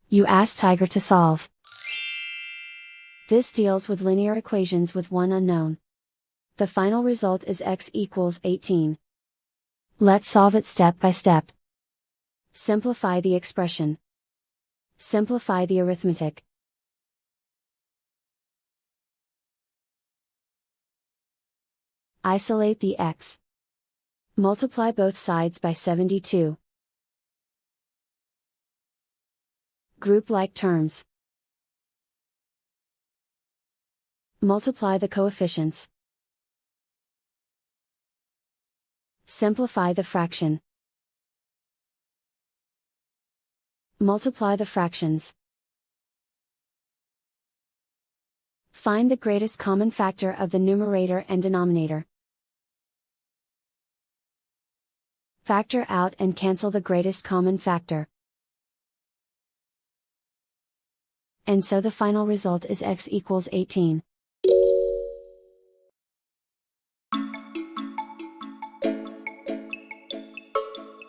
You ask Tiger to solve. This deals with linear equations with one unknown. The final result is x equals 18. Let's solve it step by step. Simplify the expression. Simplify the arithmetic. Isolate the x. Multiply both sides by 72. Group like terms. Multiply the coefficients. Simplify the fraction. Multiply the fractions. Find the greatest common factor of the numerator and denominator. Factor out and cancel the greatest common factor. And so the final result is x equals 18.